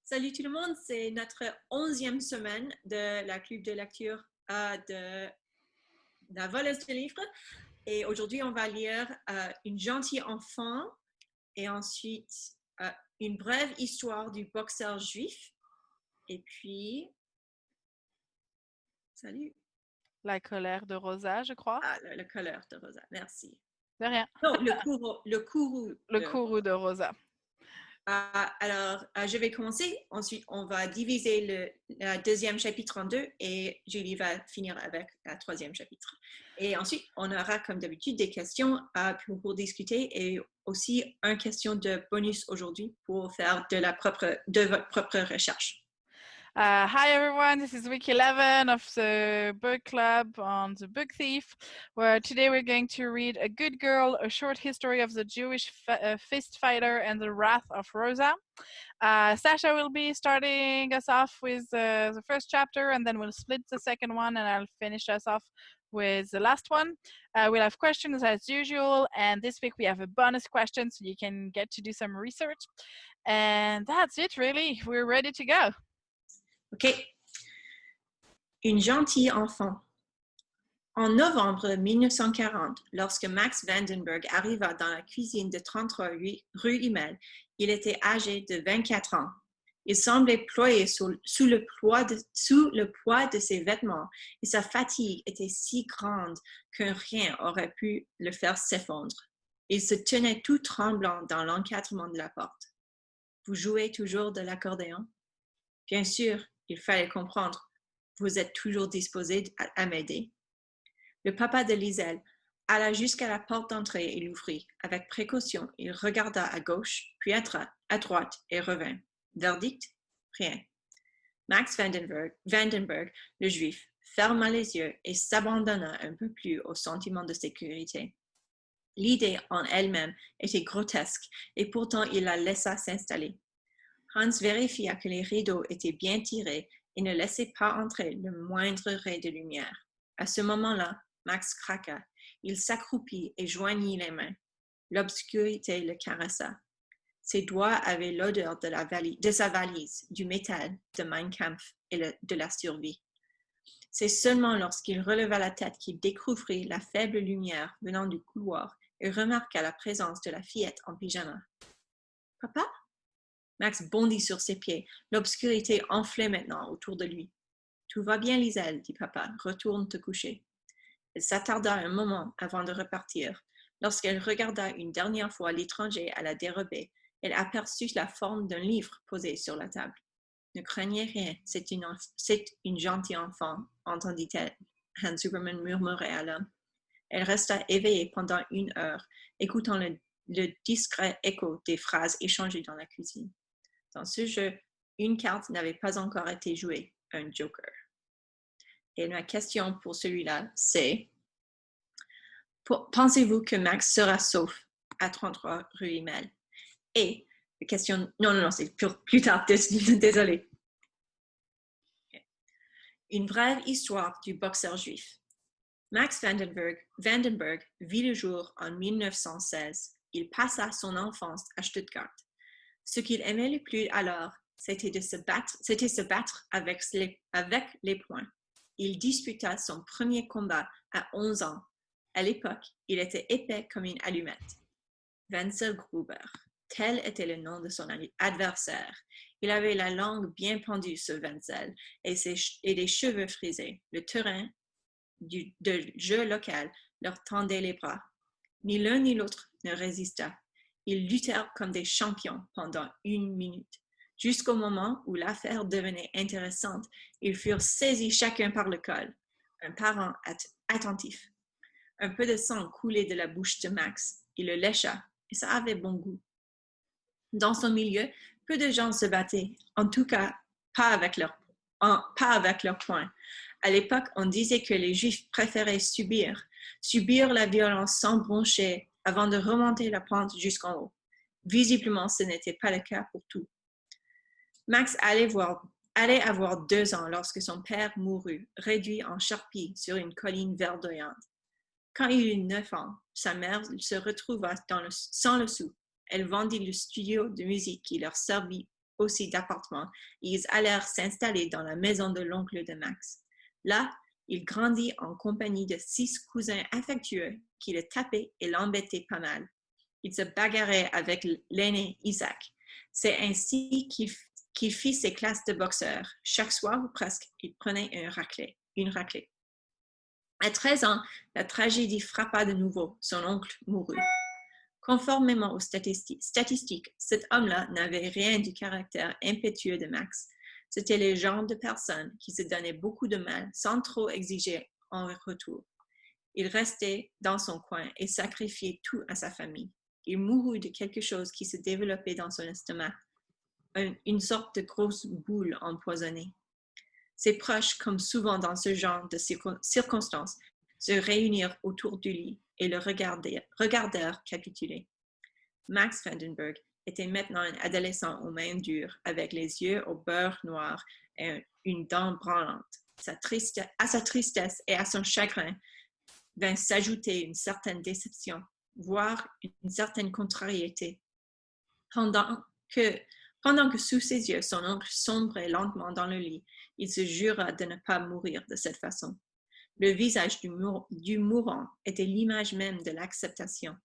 Salut tout le monde, c'est notre 11e semaine de la club de lecture de la voleuse de livres. Et aujourd'hui, on va lire Une gentille enfant et ensuite Une brève histoire du boxeur juif. Et puis, salut. La colère de Rosa, je crois. Ah, le couleur de Rosa, merci. De rien. Non, le courroux Le de courroux Rosa. de Rosa. Alors, je vais commencer. Ensuite, on va diviser le deuxième chapitre en deux et Julie va finir avec le troisième chapitre. Et ensuite, on aura, comme d'habitude, des questions pour discuter et aussi une question de bonus aujourd'hui pour faire de votre propre recherche. Hi everyone, this is week 11 of the book club on the book thief, where today we're going to read A Good Girl, a short history of the Jewish fist fighter and the wrath of Rosa. Sasha will be starting us off with the first chapter, and then we'll split the second one, and I'll finish us off with the last one. We'll have questions as usual, and this week we have a bonus question, so you can get to do some research. And that's it, really. We're ready to go. OK. Une gentille enfant. En novembre 1940, lorsque Max Vandenberg arriva dans la cuisine de 33 rue Hummel, il était âgé de 24 ans. Il semblait ployer sous le poids de ses vêtements et sa fatigue était si grande que rien aurait pu le faire s'effondrer. Il se tenait tout tremblant dans l'encadrement de la porte. « Vous jouez toujours de l'accordéon? » « Bien sûr, il fallait comprendre. Vous êtes toujours disposé à m'aider. » Le papa de Liselle alla jusqu'à la porte d'entrée et l'ouvrit. Avec précaution, il regarda à gauche, puis à droite et revint. Verdict? Rien. Max Vandenberg, le juif, ferma les yeux et s'abandonna un peu plus au sentiment de sécurité. L'idée en elle-même était grotesque et pourtant il la laissa s'installer. Hans vérifia que les rideaux étaient bien tirés et ne laissaient pas entrer le moindre ray de lumière. À ce moment-là, Max craqua. Il s'accroupit et joignit les mains. L'obscurité le caressa. Ses doigts avaient l'odeur de sa valise, du métal, de Mein Kampf et de la survie. C'est seulement lorsqu'il releva la tête qu'il découvrit la faible lumière venant du couloir et remarqua la présence de la fillette en pyjama. « Papa ?» Max bondit sur ses pieds. L'obscurité enflait maintenant autour de lui. « Tout va bien, Liselle, dit papa. Retourne te coucher. » Elle s'attarda un moment avant de repartir. Lorsqu'elle regarda une dernière fois l'étranger à la dérobée, elle aperçut la forme d'un livre posé sur la table. « Ne craignez rien, c'est une gentille enfant, entendit-elle. Hans Huberman murmurait à l'homme. Elle resta éveillée pendant 1 heure, écoutant le discret écho des phrases échangées dans la cuisine. Dans ce jeu, une carte n'avait pas encore été jouée, un joker. Et ma question pour celui-là, c'est: pensez-vous que Max sera sauf à 33 rue Hummel? Et la question, non, c'est plus tard, désolé. Une brève histoire du boxeur juif. Max Vandenberg vit le jour en 1916. Il passa son enfance à Stuttgart. Ce qu'il aimait le plus alors, c'était se battre avec les poings. Il disputa son premier combat à 11 ans. À l'époque, il était épais comme une allumette. Wenzel Gruber, tel était le nom de son adversaire. Il avait la langue bien pendue, ce Wenzel, et des cheveux frisés. Le terrain de jeu local leur tendait les bras. Ni l'un ni l'autre ne résista. Ils luttèrent comme des champions pendant 1 minute. Jusqu'au moment où l'affaire devenait intéressante, ils furent saisis chacun par le col. Un parent attentif. Un peu de sang coulait de la bouche de Max. Il le lécha, et ça avait bon goût. Dans son milieu, peu de gens se battaient, en tout cas pas avec leurs poings. À l'époque, on disait que les Juifs préféraient subir la violence sans broncher avant de remonter la pente jusqu'en haut. Visiblement, ce n'était pas le cas pour tous. Max allait avoir 2 ans lorsque son père mourut, réduit en charpie sur une colline verdoyante. Quand il eut 9 ans, sa mère se retrouva sans le sou. Elle vendit le studio de musique qui leur servit aussi d'appartements et ils allèrent s'installer dans la maison de l'oncle de Max. Là, il grandit en compagnie de 6 cousins affectueux qui le tapaient et l'embêtaient pas mal. Il se bagarrait avec l'aîné Isaac. C'est ainsi qu'il fit ses classes de boxeur. Chaque soir ou presque, il prenait une raclée. À 13 ans, la tragédie frappa de nouveau. Son oncle mourut. Conformément aux statistiques, cet homme-là n'avait rien du caractère impétueux de Max. C'était le genre de personne qui se donnait beaucoup de mal sans trop exiger en retour. Il restait dans son coin et sacrifiait tout à sa famille. Il mourut de quelque chose qui se développait dans son estomac, une sorte de grosse boule empoisonnée. Ses proches, comme souvent dans ce genre de circonstances, se réunirent autour du lit et le regardèrent capituler. Max Vandenberg était maintenant un adolescent aux mains dures, avec les yeux au beurre noir et une dent branlante. À sa tristesse et à son chagrin vint s'ajouter une certaine déception, voire une certaine contrariété. Pendant que sous ses yeux, son oncle sombrait lentement dans le lit, il se jura de ne pas mourir de cette façon. Le visage du mourant était l'image même de l'acceptation.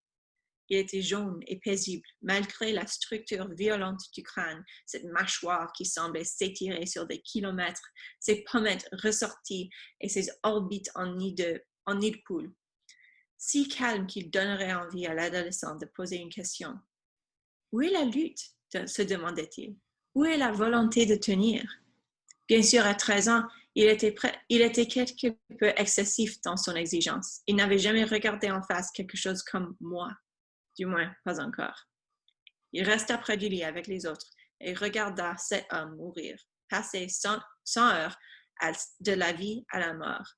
Il était jaune et paisible, malgré la structure violente du crâne, cette mâchoire qui semblait s'étirer sur des kilomètres, ses pommettes ressorties et ses orbites en nid de poule. Si calme qu'il donnerait envie à l'adolescent de poser une question. Où est la lutte? Se demandait-il. Où est la volonté de tenir? Bien sûr, à 13 ans, il était quelque peu excessif dans son exigence. Il n'avait jamais regardé en face quelque chose comme moi. Du moins, pas encore. Il resta près du lit avec les autres et regarda cet homme mourir, passer sans heurts de la vie à la mort.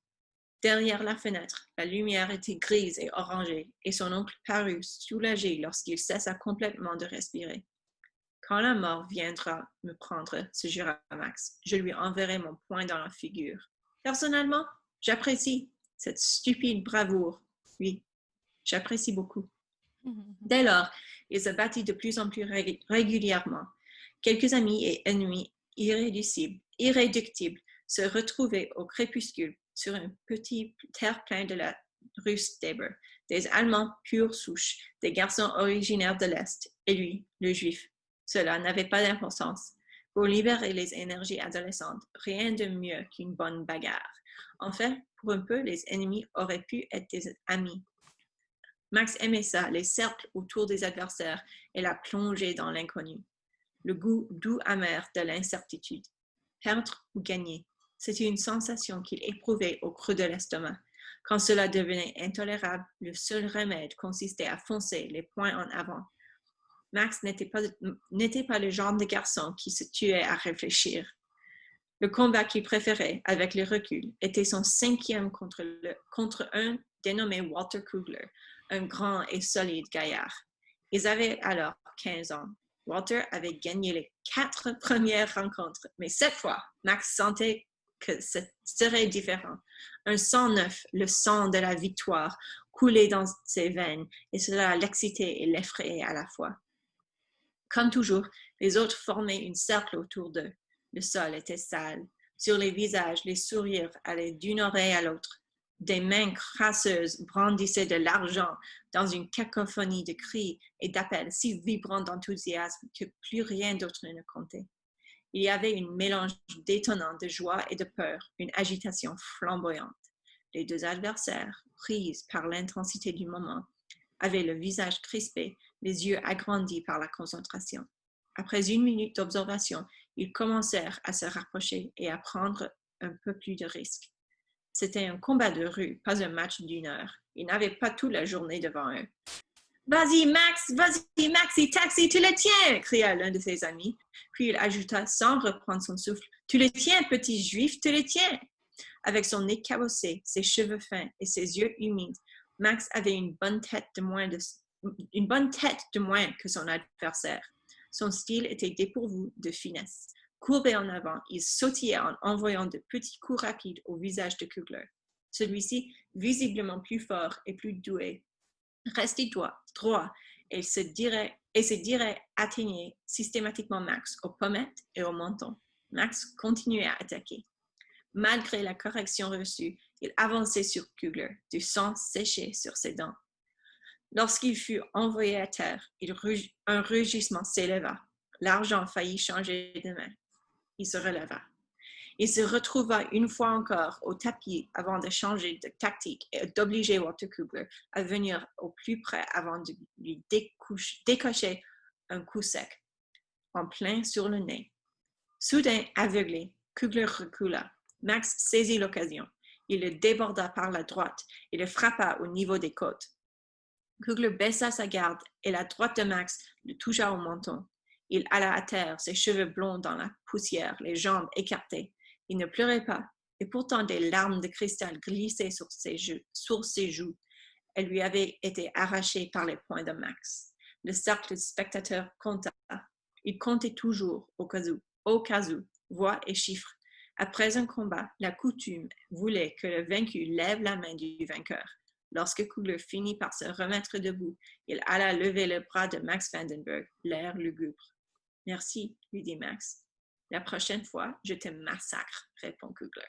Derrière la fenêtre, la lumière était grise et orangée, et son oncle parut soulagé lorsqu'il cessa complètement de respirer. Quand la mort viendra me prendre, se jura Max, je lui enverrai mon poing dans la figure. Personnellement, j'apprécie cette stupide bravoure. Oui, j'apprécie beaucoup. Dès lors, il se battit de plus en plus régulièrement. Quelques amis et ennemis irréductibles se retrouvaient au crépuscule sur un petit terre-plein de la rue Staber, des Allemands pure souche, des garçons originaires de l'Est, et lui, le Juif. Cela n'avait pas d'importance. Pour libérer les énergies adolescentes, rien de mieux qu'une bonne bagarre. En fait, pour un peu, les ennemis auraient pu être des amis. Max aimait ça, les cercles autour des adversaires et la plongée dans l'inconnu. Le goût doux amer de l'incertitude. Perdre ou gagner, c'était une sensation qu'il éprouvait au creux de l'estomac. Quand cela devenait intolérable, le seul remède consistait à foncer les poings en avant. Max n'était pas le genre de garçon qui se tuait à réfléchir. Le combat qu'il préférait, avec le recul, était son 5e contre un dénommé Walter Kugler, un grand et solide gaillard. Ils avaient alors 15 ans. Walter avait gagné les 4 premières rencontres, mais cette fois, Max sentait que ce serait différent. Un sang neuf, le sang de la victoire, coulait dans ses veines, et cela l'excitait et l'effrayait à la fois. Comme toujours, les autres formaient un cercle autour d'eux. Le sol était sale. Sur les visages, les sourires allaient d'une oreille à l'autre. Des mains crasseuses brandissaient de l'argent dans une cacophonie de cris et d'appels si vibrants d'enthousiasme que plus rien d'autre ne comptait. Il y avait un mélange détonnant de joie et de peur, une agitation flamboyante. Les deux adversaires, pris par l'intensité du moment, avaient le visage crispé, les yeux agrandis par la concentration. Après 1 minute d'observation, ils commencèrent à se rapprocher et à prendre un peu plus de risques. C'était un combat de rue, pas un match d'1 heure. Ils n'avaient pas toute la journée devant eux. « Vas-y, Max, et taxi, tu le tiens !» cria l'un de ses amis. Puis il ajouta sans reprendre son souffle, « Tu le tiens, petit juif, tu le tiens !» Avec son nez cabossé, ses cheveux fins et ses yeux humides, Max avait une bonne tête de moins que son adversaire. Son style était dépourvu de finesse. Courbé en avant, il sautillait en envoyant de petits coups rapides au visage de Kugler. Celui-ci, visiblement plus fort et plus doué, restait droit et se et ses dires atteignaient systématiquement Max aux pommettes et au menton. Max continuait à attaquer. Malgré la correction reçue, il avançait sur Kugler, du sang séché sur ses dents. Lorsqu'il fut envoyé à terre, un rugissement s'éleva. L'argent faillit changer de main. Il se releva. Il se retrouva une fois encore au tapis avant de changer de tactique et d'obliger Walter Kugler à venir au plus près avant de lui décocher un coup sec, en plein sur le nez. Soudain aveuglé, Kugler recula. Max saisit l'occasion. Il le déborda par la droite et le frappa au niveau des côtes. Kugler baissa sa garde et la droite de Max le toucha au menton. Il alla à terre, ses cheveux blonds dans la poussière, les jambes écartées. Il ne pleurait pas, et pourtant des larmes de cristal glissaient sur ses joues. Elles lui avaient été arrachées par les poings de Max. Le cercle de spectateurs compta. Il comptait toujours, au cas où, voix et chiffres. Après un combat, la coutume voulait que le vaincu lève la main du vainqueur. Lorsque Kugler finit par se remettre debout, il alla lever le bras de Max Vandenberg, l'air lugubre. « Merci, lui dit Max. La prochaine fois, je te massacre, répond Kugler.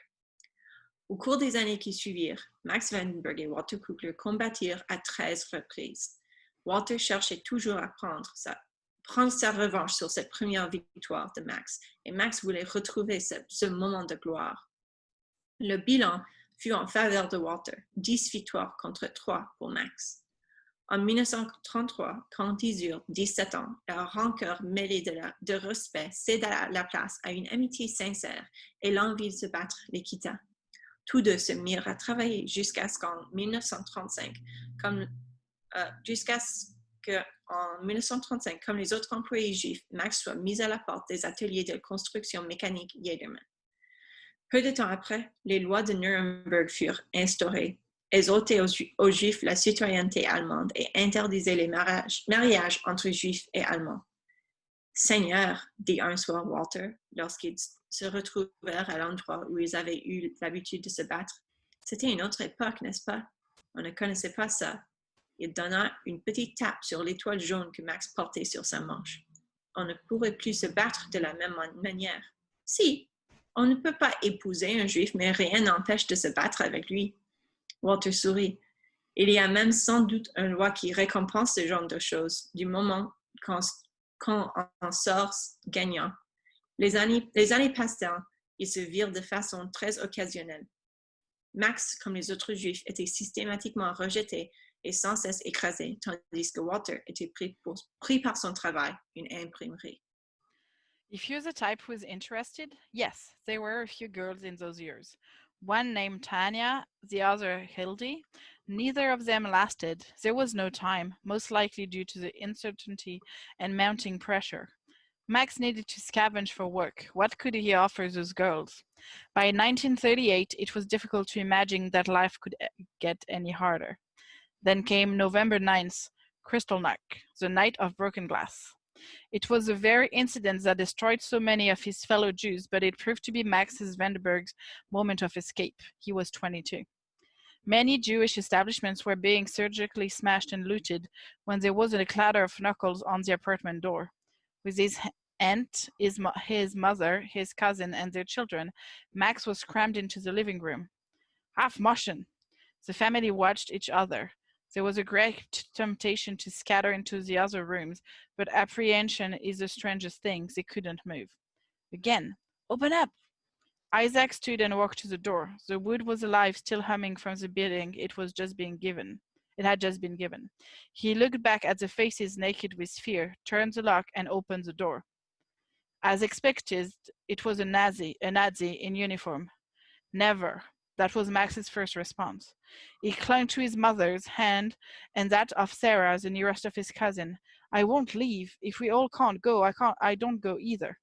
Au cours des années qui suivirent, Max Vandenberg et Walter Kugler combattirent à 13 reprises. Walter cherchait toujours à prendre sa revanche sur cette première victoire de Max, et Max voulait retrouver ce moment de gloire. Le bilan fut en faveur de Walter, 10 victoires contre 3 pour Max. En 1933, quand ils eurent 17 ans, leur rancœur mêlée de respect céda la place à une amitié sincère et l'envie de se battre les quitta. Tous deux se mirent à travailler jusqu'à ce qu'en 1935, comme les autres employés juifs, Max soit mis à la porte des ateliers de construction mécanique Jedermann. Peu de temps après, les lois de Nuremberg furent instaurées. Elles ôtaient aux Juifs la citoyenneté allemande et interdisaient les mariages entre Juifs et Allemands. « Seigneur, dit un soir Walter, lorsqu'ils se retrouvèrent à l'endroit où ils avaient eu l'habitude de se battre. C'était une autre époque, n'est-ce pas? On ne connaissait pas ça. » Il donna une petite tape sur l'étoile jaune que Max portait sur sa manche. « On ne pourrait plus se battre de la même manière. »« Si, on ne peut pas épouser un Juif, mais rien n'empêche de se battre avec lui. » Walter sourit. Il y a même sans doute une loi qui récompense ce genre de choses, du moment qu'on en sort gagnant. Les années passant, ils se virent de façon très occasionnelle. Max, comme les autres Juifs, était systématiquement rejeté et sans cesse écrasé, tandis que Walter était pris par son travail, une imprimerie. If you're the type who is interested, yes, there were a few girls in those years. One named Tanya, the other Hildy. Neither of them lasted. There was no time, most likely due to the uncertainty and mounting pressure. Max needed to scavenge for work. What could he offer those girls? By 1938, it was difficult to imagine that life could get any harder. Then came November 9th, Kristallnacht, the night of broken glass. It was the very incident that destroyed so many of his fellow Jews, but it proved to be Max Vandenberg's moment of escape. He was 22. Many Jewish establishments were being surgically smashed and looted when there was a clatter of knuckles on the apartment door. With his aunt, his mother, his cousin, and their children, Max was crammed into the living room. Half motion. The family watched each other. There was a great temptation to scatter into the other rooms, but apprehension is the strangest thing. They couldn't move. Again, open up! Isaac stood and walked to the door. The wood was alive, still humming from the bidding it had just been given. He looked back at the faces naked with fear, turned the lock, and opened the door. As expected, it was a Nazi in uniform. Never. That was Max's first response. He clung to his mother's hand and that of Sarah, the nearest of his cousin. I won't leave. If we all can't go, I don't go either.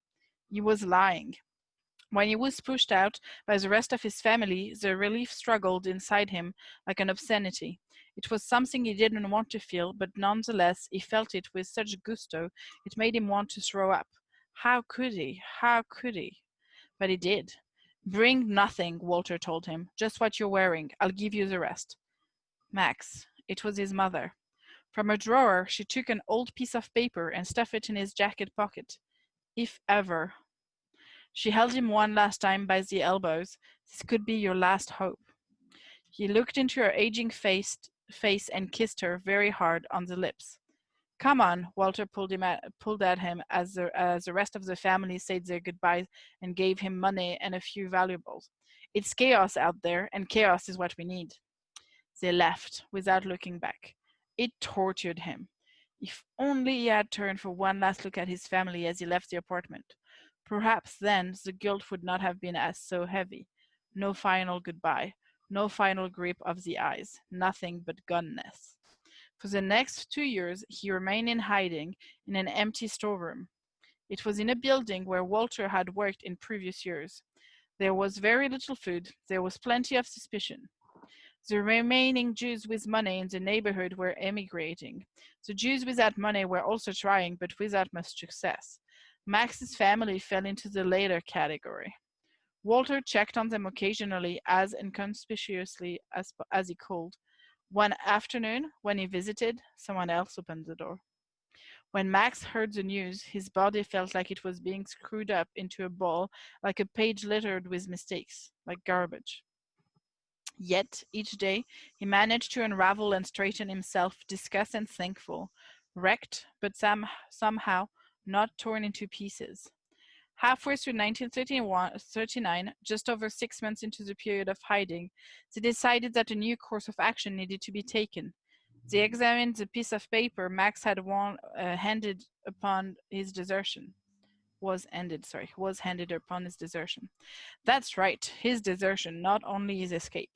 He was lying. When he was pushed out by the rest of his family, the relief struggled inside him like an obscenity. It was something he didn't want to feel, but nonetheless, he felt it with such gusto, it made him want to throw up. How could he? How could he? But he did. Bring nothing, Walter told him. Just what you're wearing. I'll give you the rest. Max. It was his mother. From a drawer, she took an old piece of paper and stuffed it in his jacket pocket. If ever. She held him one last time by the elbows. This could be your last hope. He looked into her aging face and kissed her very hard on the lips. Come on, Walter pulled at him as the rest of the family said their goodbyes and gave him money and a few valuables. It's chaos out there, and chaos is what we need. They left without looking back. It tortured him. If only he had turned for one last look at his family as he left the apartment. Perhaps then the guilt would not have been as so heavy. No final goodbye, no final grip of the eyes, nothing but goneness. For the next 2 years, he remained in hiding in an empty storeroom. It was in a building where Walter had worked in previous years. There was very little food. There was plenty of suspicion. The remaining Jews with money in the neighborhood were emigrating. The Jews without money were also trying, but without much success. Max's family fell into the latter category. Walter checked on them occasionally as inconspicuously as he could. One afternoon, when he visited, someone else opened the door. When Max heard the news, his body felt like it was being screwed up into a ball, like a page littered with mistakes, like garbage. Yet, each day, he managed to unravel and straighten himself, disgusted and thankful, wrecked, but somehow not torn into pieces. Halfway through 1939, just over 6 months into the period of hiding, they decided that a new course of action needed to be taken. They examined the piece of paper Max had handed upon his desertion. Was handed upon his desertion. That's right, his desertion, not only his escape.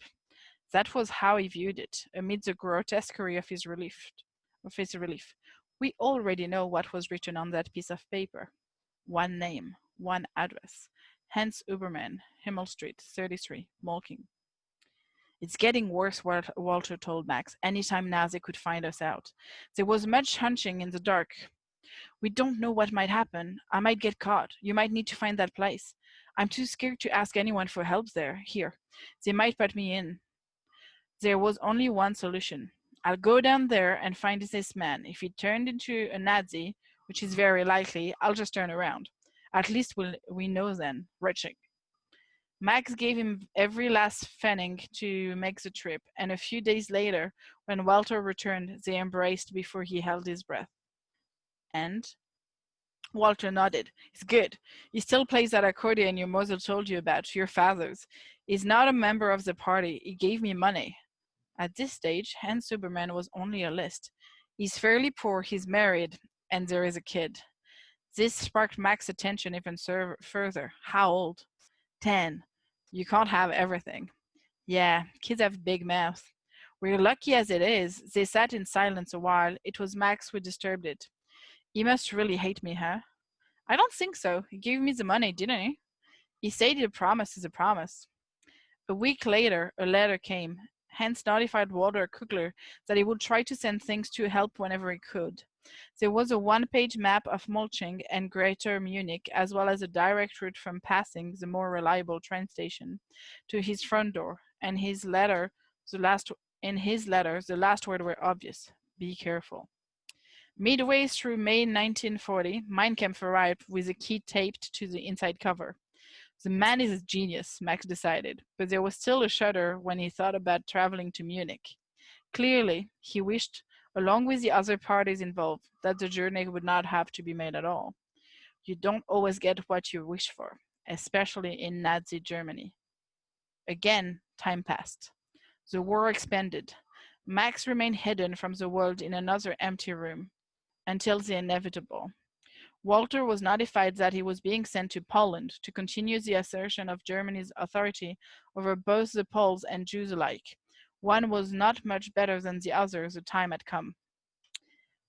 That was how he viewed it, amid the grotesquerie of his relief. We already know what was written on that piece of paper. One name, one address. Hans Huberman, Himmel Street, 33, Molking. It's getting worse, Walter told Max. Anytime now they could find us out. There was much hunching in the dark. We don't know what might happen. I might get caught. You might need to find that place. I'm too scared to ask anyone for help here. They might put me in. There was only one solution. I'll go down there and find this man. If he turned into a Nazi, which is very likely, I'll just turn around. At least we know then. Retching. Max gave him every last pfennig to make the trip, and a few days later, when Walter returned, they embraced before he held his breath. And? Walter nodded. It's good. He still plays that accordion your mother told you about, your father's. He's not a member of the party. He gave me money. At this stage, Hans Huberman was only a list. He's fairly poor, he's married, and there is a kid. This sparked Max's attention even further. How old? 10. You can't have everything. Yeah, kids have big mouths. We're lucky as it is. They sat in silence a while. It was Max who disturbed it. He must really hate me, huh? I don't think so. He gave me the money, didn't he? He said a promise is a promise. A week later, a letter came. Hans notified Walter Kugler that he would try to send things to help whenever he could. There was a one-page map of Molching and Greater Munich, as well as a direct route from Passing, the more reliable train station, to his front door. And in his letter, the last word were obvious: be careful. Midway through May 1940, Mein Kampf arrived with a key taped to the inside cover. The man is a genius, Max decided, but there was still a shudder when he thought about traveling to Munich. Clearly, he wished, along with the other parties involved, that the journey would not have to be made at all. You don't always get what you wish for, especially in Nazi Germany. Again, time passed. The war expanded. Max remained hidden from the world in another empty room, until the inevitable. Walter was notified that he was being sent to Poland to continue the assertion of Germany's authority over both the Poles and Jews alike. One was not much better than the other. The time had come.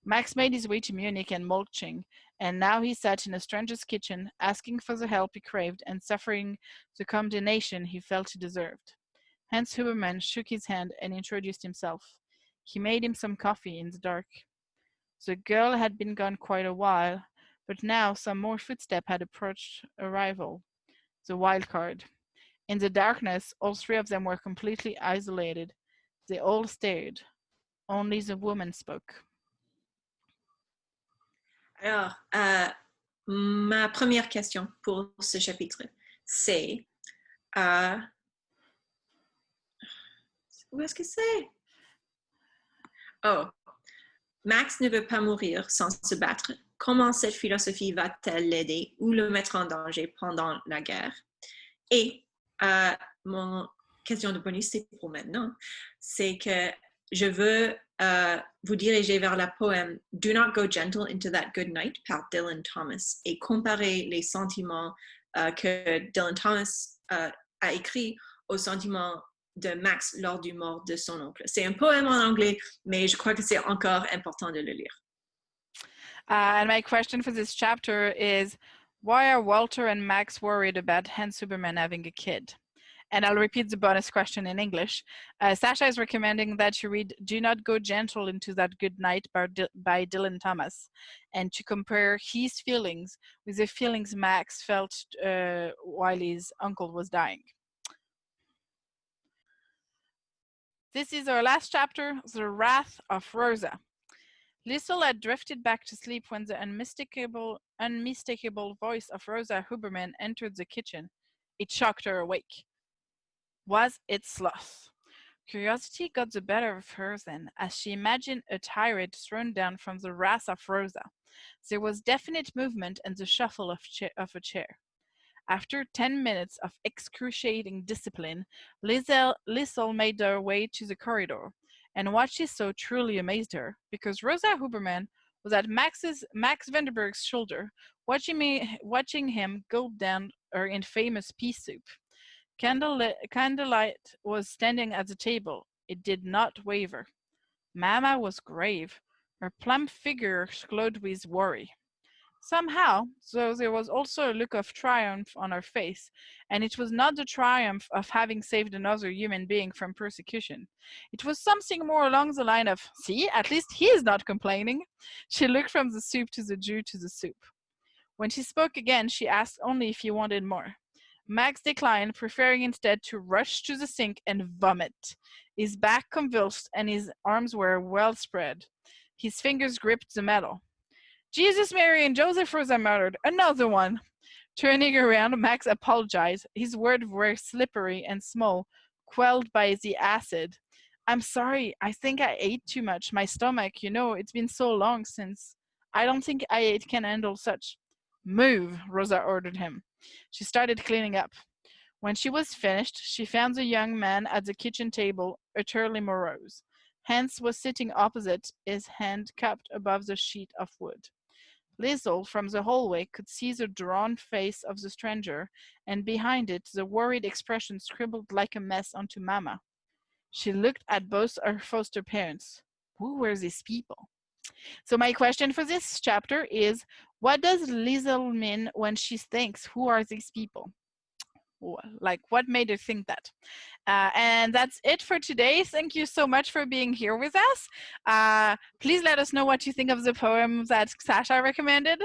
Max made his way to Munich and Molching, and now he sat in a stranger's kitchen, asking for the help he craved and suffering the condemnation he felt he deserved. Hans Huberman shook his hand and introduced himself. He made him some coffee in the dark. The girl had been gone quite a while, but now some more footstep had approached arrival. The wild card. In the darkness, all three of them were completely isolated. They all stared. Only the woman spoke. Alors, ma première question pour ce chapitre, c'est où est-ce que c'est? Oh, Max ne veut pas mourir sans se battre. Comment cette philosophie va-t-elle l'aider ou le mettre en danger pendant la guerre? Et mon question de bonus, c'est pour maintenant, c'est que je veux vous diriger vers la poème Do Not Go Gentle into That Good Night par Dylan Thomas et comparer les sentiments que Dylan Thomas a écrits aux sentiments de Max lors du mort de son oncle. C'est un poème en anglais, mais je crois que c'est encore important de le lire. And my question for this chapter is, why are Walter and Max worried about Hans Huberman having a kid? And I'll repeat the bonus question in English. Sasha is recommending that you read Do Not Go Gentle into That Good Night by Dylan Thomas, and to compare his feelings with the feelings Max felt while his uncle was dying. This is our last chapter, The Wrath of Rosa. Liesl had drifted back to sleep when the unmistakable voice of Rosa Huberman entered the kitchen. It shocked her awake. Was it sloth? Curiosity got the better of her then, as she imagined a tirade thrown down from the wrath of Rosa. There was definite movement and the shuffle of a chair. After 10 minutes of excruciating discipline, Liesl made her way to the corridor, and what she saw truly amazed her, because Rosa Huberman was at Max Vandenberg's shoulder, watching him gulp down her infamous pea soup. Candlelight was standing at the table. It did not waver. Mama was grave. Her plump figure glowed with worry. Somehow, though, there was also a look of triumph on her face, and it was not the triumph of having saved another human being from persecution. It was something more along the line of, see, at least he is not complaining. She looked from the soup to the Jew to the soup. When she spoke again, she asked only if he wanted more. Max declined, preferring instead to rush to the sink and vomit. His back convulsed and his arms were well spread. His fingers gripped the metal. Jesus, Mary, and Joseph, Rosa muttered. Another one. Turning around, Max apologized. His words were slippery and small, quelled by the acid. I'm sorry. I think I ate too much. My stomach, it's been so long since. I don't think I can handle such. Move, Rosa ordered him. She started cleaning up. When she was finished, she found the young man at the kitchen table, utterly morose. Hans was sitting opposite, his hand cupped above the sheet of wood. Liesl, from the hallway, could see the drawn face of the stranger, and behind it the worried expression scribbled like a mess onto Mama. She looked at both her foster parents. Who were these people? So my question for this chapter is, what does Liesl mean when she thinks, who are these people? Like, what made her think that? And that's it for today. Thank you so much for being here with us. Please let us know what you think of the poem that Sasha recommended.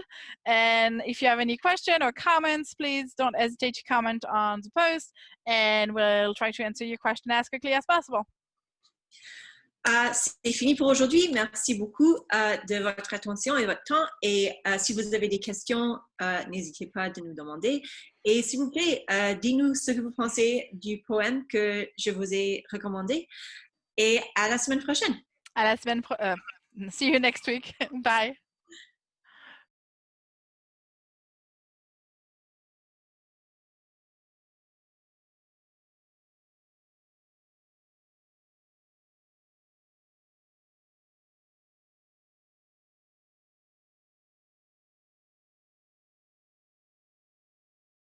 And if you have any question or comments, please don't hesitate to comment on the post, and we'll try to answer your question as quickly as possible. C'est fini pour aujourd'hui. Merci beaucoup de votre attention et votre temps. Et si vous avez des questions, n'hésitez pas de nous demander. Et s'il vous plaît, dites-nous ce que vous pensez du poème que je vous ai recommandé. Et à la semaine prochaine. À la semaine prochaine. See you next week. Bye.